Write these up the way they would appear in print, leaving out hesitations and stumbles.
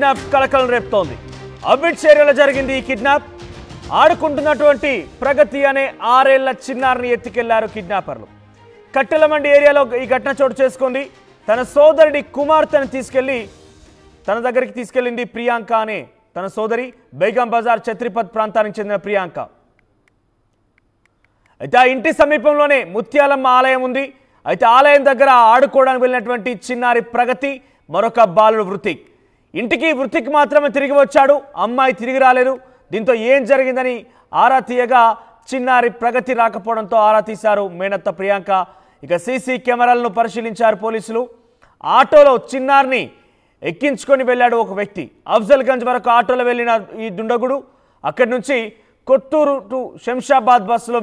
Kidnap కలకలం రేపుతోంది. అబిడ్స్ ఏరియాలో జరిగింది ఈ కిడ్నాప్. ఆడుకుంటున్నటువంటి ప్రగతి అనే 6 ఏళ్ల చిన్నారిని ఎత్తుకెళ్లారు కిడ్నాపర్లు. కట్టెలమండి ఏరియాలో ఈ ఘటన చోటు చేసుకుంది. తన సోదరుడి కుమార్తెను తన దగ్గరికి తీసుకెళ్లింది ప్రియాంక అనే తన సోదరి. బేగం బజార్ ఛత్రిపత్ ప్రాంతానికి చెందిన ప్రియాంక. అయితే ఆ ఇంటి సమీపంలోనే ముత్యాలమ్మ ఆలయం ఉంది. అయితే ఆలయం దగ్గర ఆడుకోవడానికి వెళ్ళినటువంటి చిన్నారి ప్రగతి, మరొక బాలుడు వృతిక్. ఇంటికి వృతిక్ మాత్రమే తిరిగి వచ్చాడు, అమ్మాయి తిరిగి రాలేదు. దీంతో ఏం జరిగిందని ఆరా తీయగా చిన్నారి ప్రగతి రాకపోవడంతో ఆరా తీశారు మేనత్త ప్రియాంక. ఇక సీసీ కెమెరాలను పరిశీలించారు పోలీసులు. ఆటోలో చిన్నారిని ఎక్కించుకొని వెళ్ళాడు ఒక వ్యక్తి. అఫ్జల్గంజ్ వరకు ఆటోలో వెళ్ళిన ఈ దుండగుడు అక్కడి నుంచి కొత్తూరు టు శంషాబాద్ బస్సులో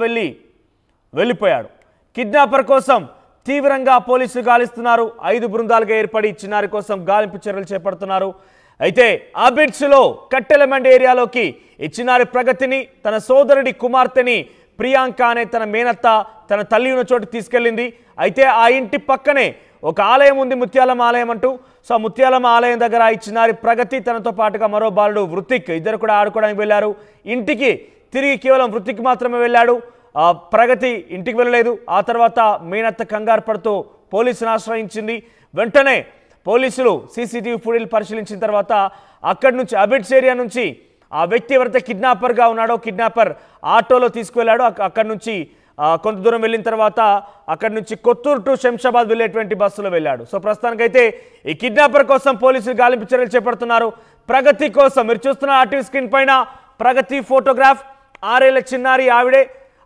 వెళ్ళిపోయాడు. కిడ్నాపర్ కోసం తీవ్రంగా పోలీసులు గాలిస్తున్నారు. 5 బృందాలుగా ఏర్పడి చిన్నారి కోసం గాలింపు చర్యలు చేపడుతున్నారు. అయితే అబిడ్స్లో కట్టెలమండి ఏరియాలోకి ఈ చిన్నారి ప్రగతిని, తన సోదరుడి కుమార్తెని ప్రియాంక అనే తన మేనత్త తన తల్లి ఉన్న చోటు తీసుకెళ్ళింది. అయితే ఆ ఇంటి పక్కనే ఒక ఆలయం ఉంది, ముత్యాలమ్మ ఆలయం అంటూ. సో ముత్యాలమ్మ ఆలయం దగ్గర ఈ చిన్నారి ప్రగతి, తనతో పాటుగా మరో బాలుడు వృతిక్ ఇద్దరు కూడా ఆడుకోవడానికి వెళ్ళారు. ఇంటికి తిరిగి కేవలం వృతిక్ మాత్రమే వెళ్ళాడు. ప్రగతి ఇంటికి వెళ్ళలేదు. ఆ తర్వాత మేనత్త కంగారు పడుతూ పోలీసును ఆశ్రయించింది. వెంటనే పోలీసులు సీసీటీవీ ఫుటేజ్ పరిశీలించిన తర్వాత అక్కడి నుంచి అబిడ్స్ ఏరియా నుంచి ఆ వ్యక్తి ఎవరైతే కిడ్నాపర్గా ఉన్నాడో కిడ్నాపర్ ఆటోలో తీసుకువెళ్ళాడు. అక్కడి నుంచి కొంత దూరం వెళ్ళిన తర్వాత అక్కడి నుంచి కొత్తూరు టు శంషాబాద్ వెళ్ళేటువంటి బస్సులో వెళ్ళాడు. సో ప్రస్తుతానికైతే ఈ కిడ్నాపర్ కోసం పోలీసులు గాలింపు చర్యలు చేపడుతున్నారు. ప్రగతి కోసం మీరు చూస్తున్న ఆర్టీవీ స్క్రీన్ పైన ప్రగతి ఫోటోగ్రాఫ్. 6 ఏళ్ల చిన్నారి ఆవిడే,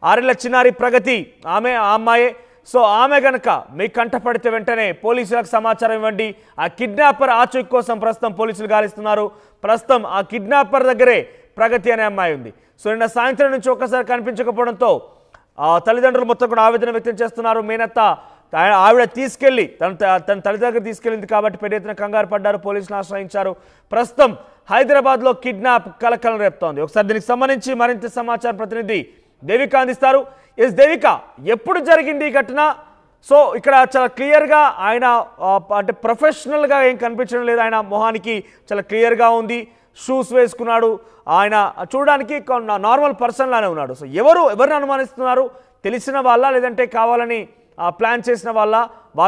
6 ఏళ్ల చిన్నారి ప్రగతి ఆమె, ఆ అమ్మాయే. సో ఆమె గనక మీకు కంటపడితే వెంటనే పోలీసులకు సమాచారం ఇవ్వండి. ఆ కిడ్నాపర్ ఆచూకీ కోసం ప్రస్తుతం పోలీసులు గాలిస్తున్నారు. ప్రస్తుతం ఆ కిడ్నాపర్ దగ్గరే ప్రగతి అనే అమ్మాయి ఉంది. సో నిన్న సాయంత్రం నుంచి ఒక్కసారి కనిపించకపోవడంతో తల్లిదండ్రులు మొత్తం కూడా ఆవేదన వ్యక్తం చేస్తున్నారు. మేనత్త ఆవిడ తీసుకెళ్లి తన తల్లి దగ్గర తీసుకెళ్ళింది కాబట్టి పెద్ద ఎత్తున కంగారు పడ్డారు, పోలీసులు ఆశ్రయించారు. ప్రస్తుతం హైదరాబాద్లో కిడ్నాప్ కలకలం రేపుతోంది. ఒకసారి దీనికి సంబంధించి మరింత సమాచారం ప్రతినిధి దేవిక అందిస్తారు. దేవిక, ఎప్పుడు జరిగింది ఈ ఘటన? సో ఇక్కడ చాలా క్లియర్గా ఆయన అంటే ప్రొఫెషనల్గా ఏం కనిపించడం లేదు. ఆయన మొహానికి చాలా క్లియర్గా ఉంది, షూస్ వేసుకున్నాడు. ఆయన చూడడానికి నార్మల్ పర్సన్ లానే ఉన్నాడు. సో ఎవరిని అనుమానిస్తున్నారు? తెలిసిన వాళ్ళ, లేదంటే కావాలని ప్లాన్ చేసిన వాళ్ళ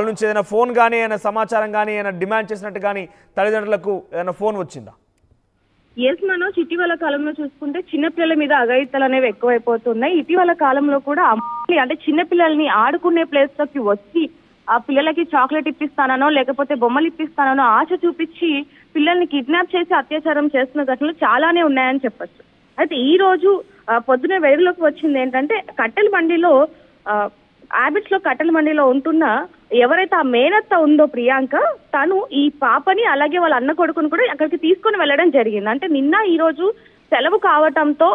నుంచి ఏదైనా ఫోన్ కానీ, ఏదైనా సమాచారం కానీ, ఏదైనా డిమాండ్ చేసినట్టు కానీ తల్లిదండ్రులకు ఏదైనా ఫోన్ వచ్చిందా? ఎస్ మనోజ్, ఇటీవల కాలంలో చూసుకుంటే చిన్నపిల్లల మీద అఘాయిత్యాలు అనేవి ఎక్కువైపోతున్నాయి. ఇటీవల కాలంలో కూడా అమ్మాయి అంటే చిన్నపిల్లల్ని ఆడుకునే ప్లేస్ లోకి వచ్చి ఆ పిల్లలకి చాక్లెట్ ఇప్పిస్తానో లేకపోతే బొమ్మలు ఇప్పిస్తానో ఆశ చూపించి పిల్లల్ని కిడ్నాప్ చేసి అత్యాచారం చేస్తున్న ఘటనలు చాలానే ఉన్నాయని చెప్పొచ్చు. అయితే ఈ రోజు పొద్దునే వెలుగులోకి వచ్చింది ఏంటంటే కట్టెల మండిలో అబిడ్స్ లో కట్టెల మండిలో ఉంటున్న ఎవరైతే ఆ మేనత్త ఉందో ప్రియాంక, తను ఈ పాపని అలాగే వాళ్ళ అన్న కొడుకుని కూడా అక్కడికి తీసుకొని వెళ్ళడం జరిగింది. అంటే నిన్న ఈ రోజు సెలవు కావటంతో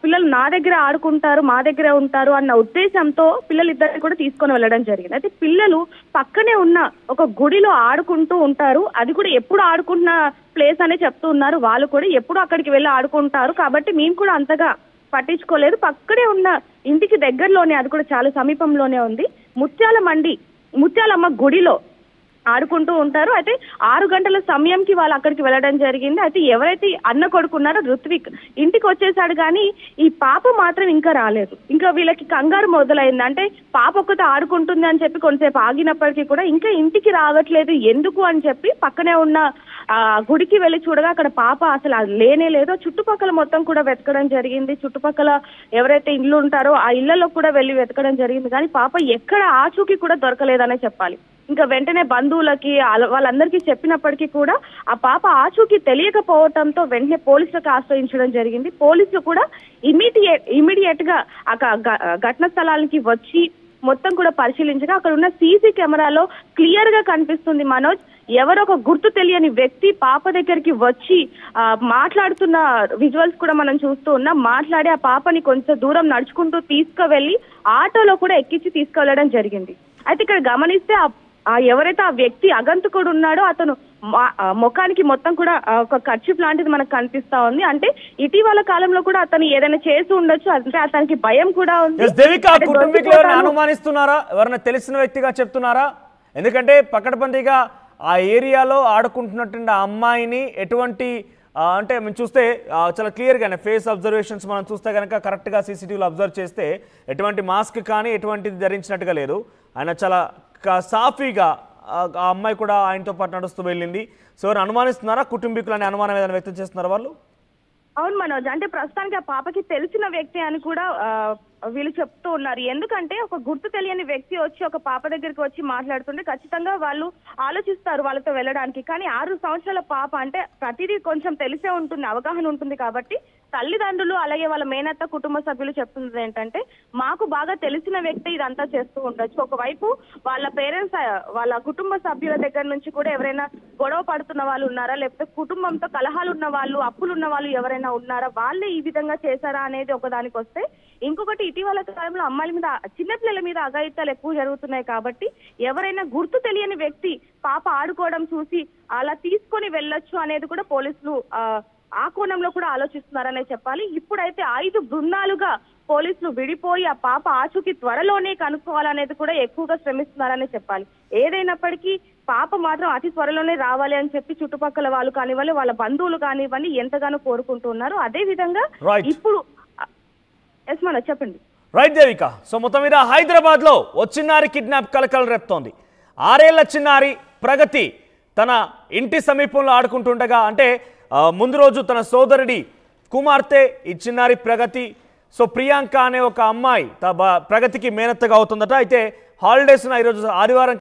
పిల్లలు నా దగ్గర ఆడుకుంటారు, మా దగ్గరే ఉంటారు అన్న ఉద్దేశంతో పిల్లలిద్దరిని కూడా తీసుకొని వెళ్ళడం జరిగింది. అయితే పిల్లలు పక్కనే ఉన్న ఒక గుడిలో ఆడుకుంటూ ఉంటారు. అది కూడా ఎప్పుడు ఆడుకుంటున్న ప్లేస్ అనే చెప్తూ ఉన్నారు. వాళ్ళు కూడా ఎప్పుడు అక్కడికి వెళ్ళి ఆడుకుంటారు కాబట్టి మేము కూడా అంతగా పట్టించుకోలేదు. పక్కనే ఉన్న ఇంటికి దగ్గరలోనే, అది కూడా చాలా సమీపంలోనే ఉంది, ముత్యాలమ్మ గుడిలో ఆడుకుంటూ ఉంటారు. అయితే 6 గంటల సమయంకి వాళ్ళు అక్కడికి వెళ్ళడం జరిగింది. అయితే ఎవరైతే అన్న కొడుకున్నారో ఋత్విక్ ఇంటికి వచ్చేసాడు, కానీ ఈ పాప మాత్రం ఇంకా రాలేదు. ఇంకా వీళ్ళకి కంగారు మొదలైంది. అంటే పాప ఒక్కతో ఆడుకుంటుంది అని చెప్పి కొంతసేపు ఆగినప్పటికీ కూడా ఇంకా ఇంటికి రావట్లేదు, ఎందుకు అని చెప్పి పక్కనే ఉన్న గుడికి వెళ్ళి చూడగా అక్కడ పాప అసలు లేనే లేదు. చుట్టుపక్కల మొత్తం కూడా వెతకడం జరిగింది. చుట్టుపక్కల ఎవరైతే ఇల్లు ఉంటారో ఆ ఇళ్లలో కూడా వెళ్ళి వెతకడం జరిగింది, కానీ పాప ఎక్కడ ఆచూకీ కూడా దొరకలేదనే చెప్పాలి. ఇంకా వెంటనే బంధువులకి వాళ్ళందరికీ చెప్పినప్పటికీ కూడా ఆ పాప ఆచూకీ తెలియకపోవడంతో వెంటనే పోలీసులకు ఆశ్రయించడం జరిగింది. పోలీసులు కూడా ఇమీడియట్ గా ఘటన స్థలానికి వచ్చి మొత్తం కూడా పరిశీలించగా అక్కడ ఉన్న సీసీ కెమెరాలో క్లియర్ గా కనిపిస్తుంది మనోజ్, ఎవరో ఒక గుర్తు తెలియని వ్యక్తి పాప దగ్గరికి వచ్చి మాట్లాడుతున్న విజువల్స్ కూడా మనం చూస్తూ ఉన్నాం. మాట్లాడి ఆ పాపని కొంచెం దూరం నడుచుకుంటూ తీసుకువెళ్లి ఆటోలో కూడా ఎక్కించి తీసుకువెళ్ళడం జరిగింది. అయితే ఇక్కడ గమనిస్తే ఎవరైతే ఆ వ్యక్తి అగంతకుడు ఉన్నాడో అతను ముఖానికి మొత్తం కూడా ఒక కర్చీఫ్ లాంటిది మనకు కనిపిస్తా ఉంది. అంటే ఇటీవల కాలంలో కూడా అతను ఏదైనా చేసి ఉండొచ్చు, అంటే అతనికి భయం కూడా ఉంది. అనుమానిస్తున్నారా? ఎవరైనా తెలిసిన వ్యక్తిగా చెప్తున్నారా? ఎందుకంటే పకడ్బందీగా ఆ ఏరియాలో ఆడుకుంటున్నటువంటి ఆ అమ్మాయిని ఎటువంటి అంటే మేము చూస్తే చాలా క్లియర్గానే ఫేస్ అబ్జర్వేషన్స్ మనం చూస్తే కనుక కరెక్ట్గా సీసీటీవీలో అబ్జర్వ్ చేస్తే ఎటువంటి మాస్క్ కానీ ఎటువంటిది ధరించినట్టుగా లేదు. ఆయన చాలా సాఫీగా ఆ అమ్మాయి కూడా ఆయనతో పాటు నడుస్తూ వెళ్ళింది. సో అనుమానిస్తున్నారా కుటుంబీకులు అనే అనుమానం ఏదైనా వ్యక్తం చేస్తున్నారా వాళ్ళు? అవును మనోజ్, అంటే ప్రస్తుతానికి ఆ పాపకి తెలిసిన వ్యక్తి అని కూడా వీళ్ళు చెప్తూ ఉన్నారు. ఎందుకంటే ఒక గుర్తు తెలియని వ్యక్తి వచ్చి ఒక పాప దగ్గరికి వచ్చి మాట్లాడుతుంటే ఖచ్చితంగా వాళ్ళు ఆలోచిస్తారు వాళ్ళతో వెళ్ళడానికి. కానీ 6 సంవత్సరాల పాప అంటే ప్రతిదీ కొంచెం తెలిసే ఉంటుంది, అవగాహన ఉంటుంది. కాబట్టి తల్లిదండ్రులు అలాగే వాళ్ళ మేనత్త కుటుంబ సభ్యులు చెప్తున్నది ఏంటంటే మాకు బాగా తెలిసిన వ్యక్తి ఇదంతా చేస్తూ ఉండొచ్చు. ఒకవైపు వాళ్ళ పేరెంట్స్ వాళ్ళ కుటుంబ సభ్యుల దగ్గర నుంచి కూడా ఎవరైనా గొడవ పడుతున్న వాళ్ళు ఉన్నారా, లేకపోతే కుటుంబంతో కలహాలు ఉన్న వాళ్ళు, అప్పులు ఉన్న వాళ్ళు ఎవరైనా ఉన్నారా, వాళ్ళే ఈ విధంగా చేశారా అనేది ఒకదానికి వస్తే, ఇంకొకటి ఇటీవల కాలంలో అమ్మాయిల మీద, చిన్నపిల్లల మీద అఘాయిత్యాలు ఎక్కువ జరుగుతున్నాయి. కాబట్టి ఎవరైనా గుర్తు తెలియని వ్యక్తి పాప ఆడుకోవడం చూసి అలా తీసుకొని వెళ్ళొచ్చు అనేది కూడా పోలీసులు ఆ కోణంలో కూడా ఆలోచిస్తున్నారనే చెప్పాలి. ఇప్పుడైతే 5 బృందాలుగా పోలీసులు విడిపోయి ఆ పాప ఆచూకీ త్వరలోనే కనుక్కోవాలనేది కూడా ఎక్కువగా శ్రమిస్తున్నారనే చెప్పాలి. ఏదైనప్పటికీ పాప మాత్రం అతి త్వరలోనే రావాలి అని చెప్పి చుట్టుపక్కల వాళ్ళు కానివ్వాలి, వాళ్ళ బంధువులు కానివ్వండి ఎంతగానో కోరుకుంటున్నారు. అదే విధంగా ఇప్పుడు చెప్పండి. రైట్ దేవిక. సో మొత్తం మీద హైదరాబాద్ లో ఓ చిన్నారి కిడ్నాప్ కలకలం రేపుతోంది. 6 ఏళ్ల చిన్నారి ప్రగతి తన ఇంటి సమీపంలో ఆడుకుంటుండగా, అంటే ముందు రోజు తన సోదరుడి కుమార్తె ఈ చిన్నారి ప్రగతి, సో ప్రియాంక అనే ఒక అమ్మాయి ప్రగతికి మేనత్తగా అవుతుందట. అయితే హాలిడేస్న ఈరోజు ఆదివారం